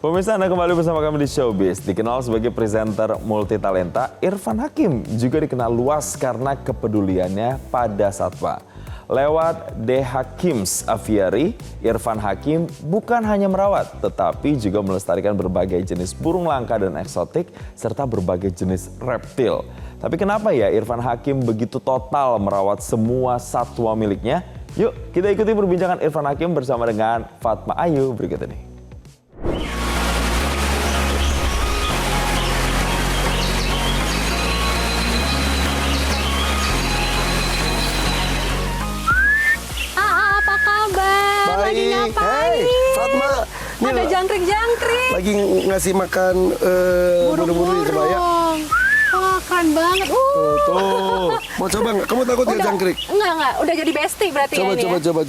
Pemirsa, Anda kembali bersama kami di Showbiz. Dikenal sebagai presenter multitalenta, Irfan Hakim juga dikenal luas karena kepeduliannya pada satwa. Lewat The Hakim's Aviary, Irfan Hakim bukan hanya merawat, tetapi juga melestarikan berbagai jenis burung langka dan eksotik, serta berbagai jenis reptil. Tapi kenapa ya Irfan Hakim begitu total merawat semua satwa miliknya? Yuk, kita ikuti perbincangan Irfan Hakim bersama dengan Fatma Ayu berikut ini. Lagi ngapain? Hey, Fatma, ada jangkrik-jangkrik. Lagi ngasih makan buru-buru di kebaya. Wah, keren banget. Tuh. Mau coba nggak? Kamu takut nggak jangkrik? Enggak. Udah jadi bestie berarti Coba, ya ini coba.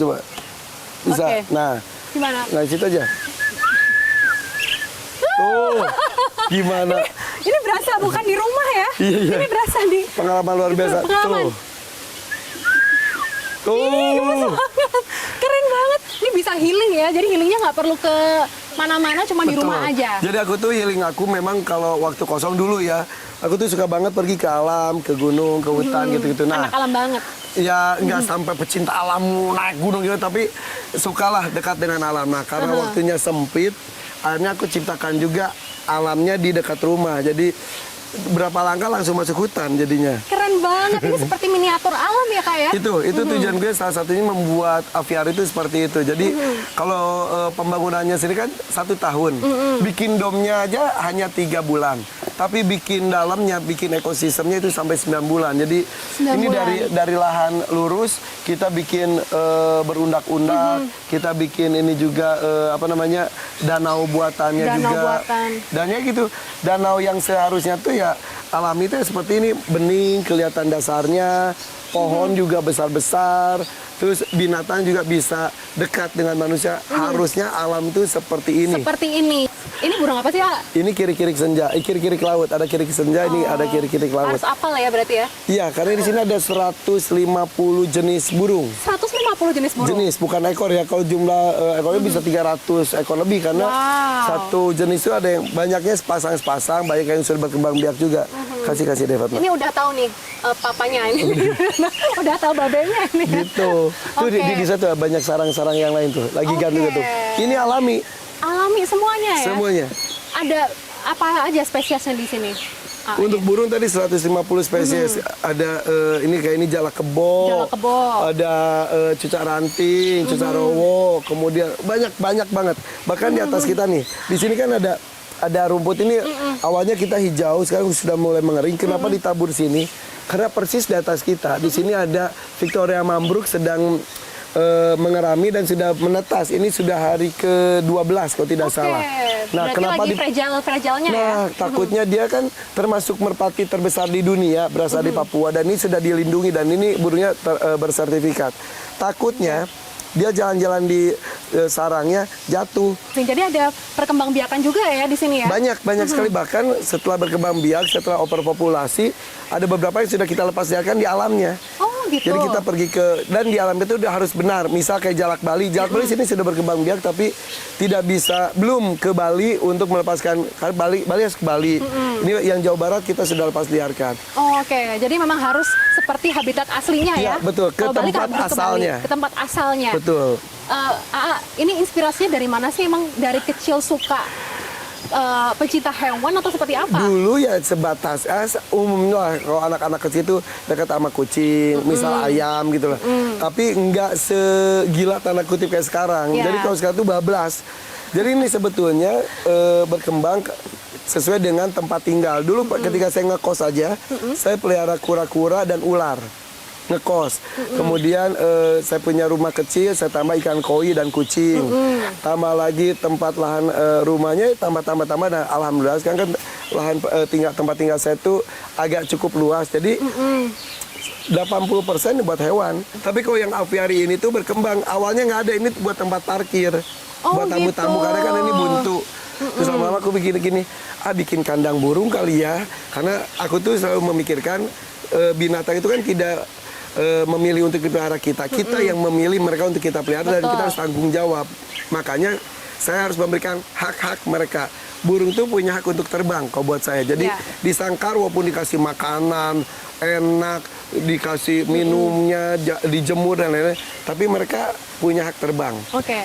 Bisa. Oke. Nah, Gimana? nah situ aja. Tuh, gimana? Ini berasa bukan di rumah ya? Iya. Ini berasa di Pengalaman luar biasa. Pengalaman. Tuh. Keren banget. Ini bisa healing ya. Jadi healingnya nggak perlu ke mana-mana, cuma di rumah aja. Jadi aku tuh healing aku memang kalau waktu kosong dulu ya. Aku tuh suka banget pergi ke alam, ke gunung, ke hutan gitu-gitu. Nah, Anak alam banget. ya nggak sampai pecinta alam naik gunung gitu, tapi sukalah dekat dengan alam. Nah, karena waktunya sempit, akhirnya aku ciptakan juga alamnya di dekat rumah. Jadi berapa langkah langsung masuk hutan jadinya. Keren banget. Ini seperti miniatur alam ya, Kak ya? Itu tujuan gue salah satunya membuat aviari itu seperti itu. Jadi kalau pembangunannya sendiri kan 1 tahun. Bikin domnya aja hanya 3 bulan. Tapi bikin dalamnya, bikin ekosistemnya itu sampai 9 bulan. Jadi 9 ini bulan. dari lahan lurus kita bikin berundak-undak. Kita bikin ini juga danau buatannya Danau juga. buatan. Dan ya gitu, danau yang seharusnya tuh ya alami itu seperti ini, bening, kelihatan dasarnya, pohon juga besar-besar, terus binatang juga bisa dekat dengan manusia. Harusnya alam itu seperti ini. Seperti ini. Ini burung apa sih, Kak? Ini kiri-kiri senja, kiri-kiri laut, ada kiri senja, ini ada kiri-kiri laut. Harus apal ya berarti ya? Iya, karena di sini ada 150 jenis burung. 150 jenis burung? Jenis, bukan ekor ya. Kalau jumlah ekornya bisa 300 ekor lebih, karena satu jenis itu ada yang banyaknya sepasang-sepasang, banyak yang sudah berkembang biak juga. Kasih deh, Fatma. Ini udah tahu nih papanya ini. Udah tahu babenya ini. Gitu. Tuh di situ banyak sarang-sarang yang lain tuh. Lagi gandul tuh. Ini alami. Alami semuanya ya? Semuanya. Ada apa aja spesiesnya di sini? Untuk burung tadi 150 spesies. Ada ini jalak kebo. Jalak kebo. Ada cucak ranting, cucak rowo, kemudian banyak banget. Bahkan di atas kita nih. Di sini kan ada rumput ini awalnya kita hijau, sekarang sudah mulai mengering. Kenapa ditabur sini? Karena persis di atas kita. Di sini ada Victoria Mambruk sedang mengerami dan sudah menetas. Ini sudah hari ke-12 kalau tidak salah. Nah, berarti kenapa lagi fragile-nya ya? Takutnya dia kan termasuk merpati terbesar di dunia, berasal di Papua, dan ini sudah dilindungi dan ini burungnya bersertifikat. Takutnya dia jalan-jalan di sarangnya jatuh. Jadi ada perkembangbiakan juga ya di sini ya? Banyak sekali, bahkan setelah berkembang biak, setelah overpopulasi, ada beberapa yang sudah kita lepas liarkan di alamnya. Oh gitu. Jadi kita pergi dan di alam itu udah harus benar. Misal kayak jalak Bali sini sudah berkembang biak tapi belum ke Bali untuk melepaskan. Bali harus ke Bali. Ini yang Jawa Barat kita sudah lepas liarkan. Oh, oke. Jadi memang harus seperti habitat aslinya ya? Iya, betul. Ke Bali tempat asalnya. Ke tempat asalnya. Betul. Ini inspirasinya dari mana sih? Emang dari kecil suka pecinta hewan atau seperti apa? Dulu ya sebatas umumnya lah, kalau anak-anak kecil itu dekat sama kucing, misal ayam gitu loh. Tapi nggak segila tanda kutip kayak sekarang. Jadi kalau sekarang tuh bablas. Jadi ini sebetulnya berkembang sesuai dengan tempat tinggal. Dulu ketika saya ngekos aja, saya pelihara kura-kura dan ular. Ngekos. Kemudian saya punya rumah kecil, saya tambah ikan koi dan kucing. Tambah lagi tempat lahan rumahnya, tambah. Nah, alhamdulillah sekarang kan lahan tempat tinggal saya tuh agak cukup luas. Jadi 80% buat hewan. Tapi kalau yang aviari ini tuh berkembang, awalnya nggak ada, ini buat tempat parkir. Buat tamu-tamu, karena kan ini buntu. Terus lama-lama aku bikin gini, bikin kandang burung kali ya. Karena aku tuh selalu memikirkan binatang itu kan tidak memilih untuk dipelihara kita. Kita yang memilih mereka untuk kita pelihara. Betul. Dan kita harus tanggung jawab. Makanya saya harus memberikan hak-hak mereka. Burung tuh punya hak untuk terbang kalau buat saya. Jadi disangkar walaupun dikasih makanan enak, dikasih minumnya, dijemur dan lain-lain, tapi mereka punya hak terbang.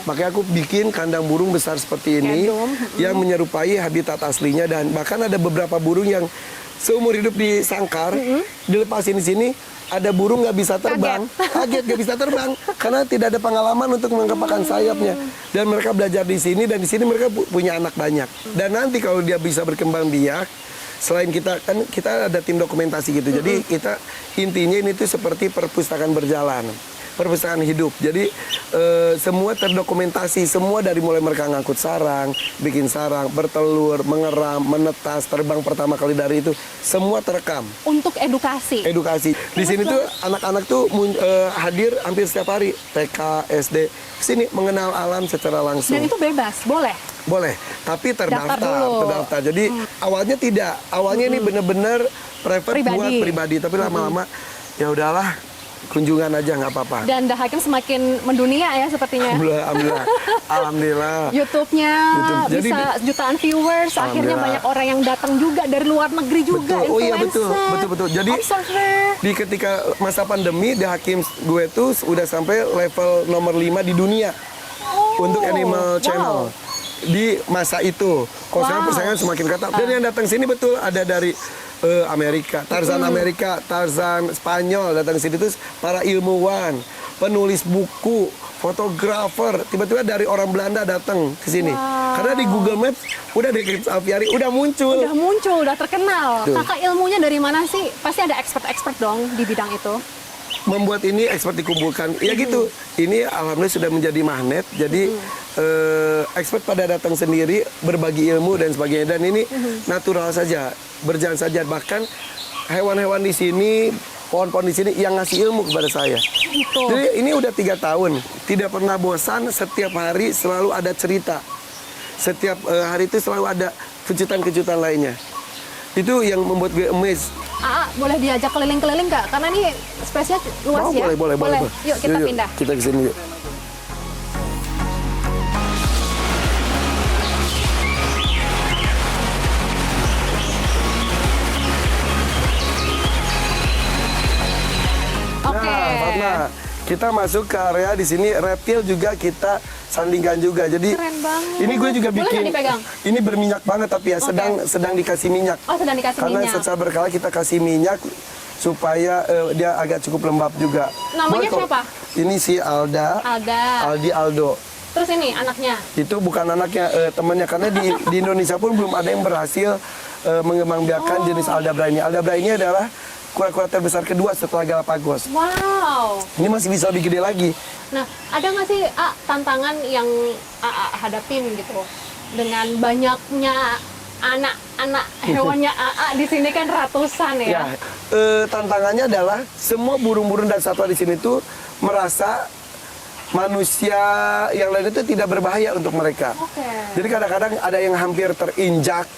Makanya aku bikin kandang burung besar seperti ini yang menyerupai habitat aslinya, dan bahkan ada beberapa burung yang seumur hidup di sangkar, dilepasin di sini, ada burung nggak bisa terbang, kaget nggak bisa terbang karena tidak ada pengalaman untuk mengepakkan sayapnya. Dan mereka belajar di sini, dan di sini mereka punya anak banyak. Dan nanti kalau dia bisa berkembang biak, selain kita ada tim dokumentasi gitu. Jadi kita intinya ini tuh seperti perpustakaan berjalan, perpustakaan hidup. Jadi semua terdokumentasi, semua dari mulai mereka ngangkut sarang, bikin sarang, bertelur, mengeram, menetas, terbang pertama kali dari itu, semua terekam. Untuk edukasi. Edukasi. Di sini tuh anak-anak tuh hadir hampir setiap hari, TK, SD, sini mengenal alam secara langsung. Dan itu bebas, boleh? Boleh, tapi terdaftar. Jadi awalnya tidak, awalnya ini benar-benar private buat pribadi, tapi lama-lama ya udahlah, kunjungan aja nggak apa-apa. Dan The Hakim semakin mendunia ya sepertinya. Alhamdulillah. YouTube-nya bisa jutaan viewers. Akhirnya banyak orang yang datang juga dari luar negeri juga. Betul. Oh iya betul. Jadi di ketika masa pandemi, The Hakim gue tuh udah sampai level nomor 5 di dunia untuk Animal Channel. Di masa itu, kalau sekarang persaingan semakin ketat. Dan yang datang sini betul ada dari Amerika, Tarzan Amerika, Tarzan Spanyol datang ke sini, terus para ilmuwan, penulis buku, fotografer, tiba-tiba dari orang Belanda datang ke sini. Karena di Google Maps udah The Hakim Aviary udah muncul. Udah terkenal. Kakak ilmunya dari mana sih? Pasti ada expert dong di bidang itu. Membuat ini expert dikumpulkan, ya gitu. Ini alhamdulillah sudah menjadi magnet. Jadi expert pada datang sendiri, berbagi ilmu dan sebagainya. Dan ini natural saja, berjalan saja. Bahkan hewan-hewan di sini, pohon-pohon di sini yang ngasih ilmu kepada saya. Jadi ini udah 3 tahun, tidak pernah bosan. Setiap hari selalu ada cerita. Setiap hari itu selalu ada kejutan-kejutan lainnya. Itu yang membuat gue amazed. Boleh diajak keliling-keliling nggak? Karena ini space-nya luas ya. Boleh. Yuk kita pindah. Kita ke sini yuk. Fatma, kita masuk ke area di sini, reptil juga kita sandingkan juga. Jadi keren banget. Ini gue juga bikin. Boleh dipegang? Ini berminyak banget tapi ya sedang dikasih minyak. Sedang dikasih Karena minyak. secara berkala kita kasih minyak supaya dia agak cukup lembab juga. Namanya siapa? Ini si Aldi Aldo. Terus ini anaknya? Itu bukan anaknya, temannya, karena di Indonesia pun belum ada yang berhasil mengembangbiakan jenis Aldabra ini. Aldabra ini adalah kura-kura terbesar kedua setelah Galapagos. Wow. Ini masih bisa lebih gede lagi. Nah, ada nggak sih tantangan yang hadapin gitu dengan banyaknya anak-anak hewannya di sini kan ratusan ya? Tantangannya adalah semua burung-burung dan satwa di sini tuh merasa manusia yang lain itu tidak berbahaya untuk mereka. Jadi kadang-kadang ada yang hampir terinjak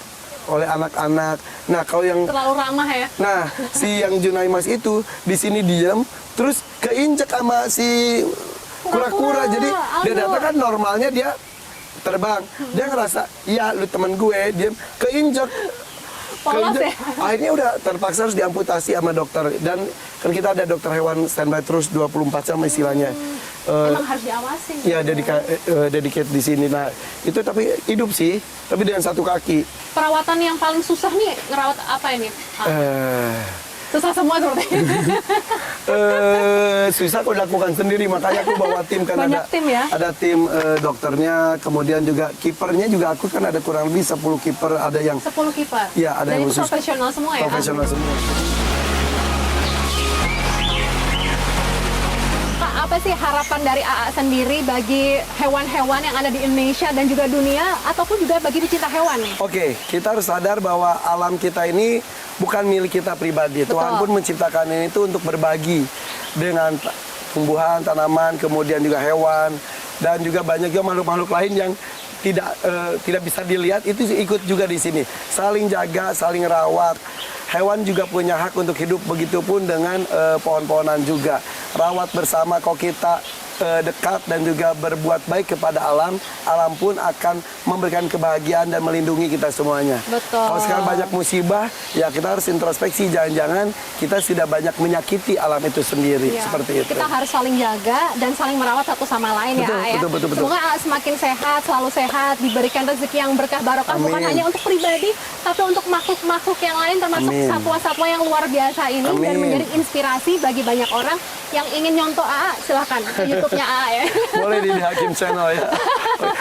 oleh anak-anak. Nah, kalau yang terlalu ramah ya. Nah, si yang Junaimas itu di sini diam, terus keinjak sama si kura-kura. Jadi dia datang kan normalnya dia terbang. Dia ngerasa, ya lu teman gue, dia keinjak. Ya? Akhirnya udah terpaksa harus diamputasi sama dokter. Dan kan kita ada dokter hewan standby terus 24 jam istilahnya. Emang harus diawasin. Ya, dedicate di sini. Nah, itu tapi hidup sih, tapi dengan satu kaki. Perawatan yang paling susah nih, ngerawat apa ini? Susah semua sepertinya. Susah kalau dilakukan sendiri, makanya aku bawa tim kan. Banyak tim ya? Ada tim dokternya, kemudian juga kipernya juga aku kan ada kurang lebih 10 kiper, ada yang 10 kiper. Ya, ada yang itu khusus. Profesional semua ya? Profesional semua. Apa sih harapan dari AA sendiri bagi hewan-hewan yang ada di Indonesia dan juga dunia, ataupun juga bagi pecinta hewan nih? Oke, kita harus sadar bahwa alam kita ini bukan milik kita pribadi. Betul. Tuhan pun menciptakan ini itu untuk berbagi dengan tumbuhan, tanaman, kemudian juga hewan, dan juga banyak juga makhluk-makhluk lain yang tidak bisa dilihat, itu ikut juga di sini. Saling jaga, saling rawat. Hewan juga punya hak untuk hidup, begitupun dengan pohon-pohonan juga. Rawat bersama, kok kita dekat dan juga berbuat baik kepada alam, alam pun akan memberikan kebahagiaan dan melindungi kita semuanya. Betul. Kalau sekarang banyak musibah, ya kita harus introspeksi, jangan-jangan kita sudah banyak menyakiti alam itu sendiri, Iya. seperti itu. Kita harus saling jaga dan saling merawat satu sama lain Betul, ya, A, betul. Semoga A semakin sehat, selalu sehat, diberikan rezeki yang berkah barokah bukan Amin. hanya untuk pribadi, tapi untuk makhluk-makhluk yang lain termasuk Amin. satwa-satwa yang luar biasa ini dan Amin. menjadi inspirasi bagi banyak orang yang ingin nyontoh AA, silahkan ke YouTube-nya AA ya. Boleh di Hakim Channel ya.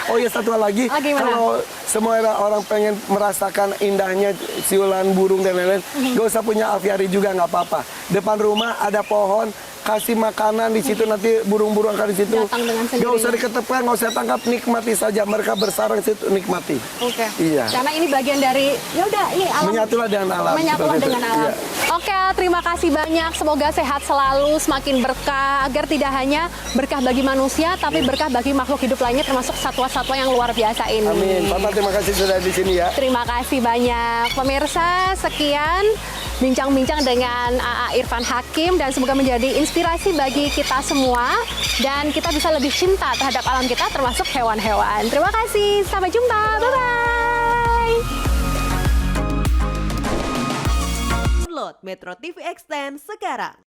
Oh ya, satu hal lagi, Oh, gimana? kalau semua orang pengen merasakan indahnya siulan burung dan lain-lain, gak usah punya aviari juga nggak apa-apa. Depan rumah ada pohon, kasih makanan di situ, nanti burung-burung akan di situ. Datang dengan Gak usah sendirinya. diketepan, gak usah tangkap, nikmati saja. Mereka bersarang di situ, nikmati. Oke. Iya. Karena ini bagian dari ya udah ini alam. Menyatulah dengan alam. Menyatulah seperti itu. dengan alam. Iya. Oke, terima kasih banyak. Semoga sehat selalu, semakin berkah agar tidak hanya berkah bagi manusia tapi berkah bagi makhluk hidup lainnya termasuk satwa-satwa yang luar biasa ini. Amin. Papa, terima kasih sudah di sini ya. Terima kasih banyak. Pemirsa, sekian bincang-bincang dengan AA Irfan Hakim dan semoga menjadi inspirasi bagi kita semua dan kita bisa lebih cinta terhadap alam kita termasuk hewan-hewan. Terima kasih. Sampai jumpa. Bye-bye. Download Metro TV Extend sekarang.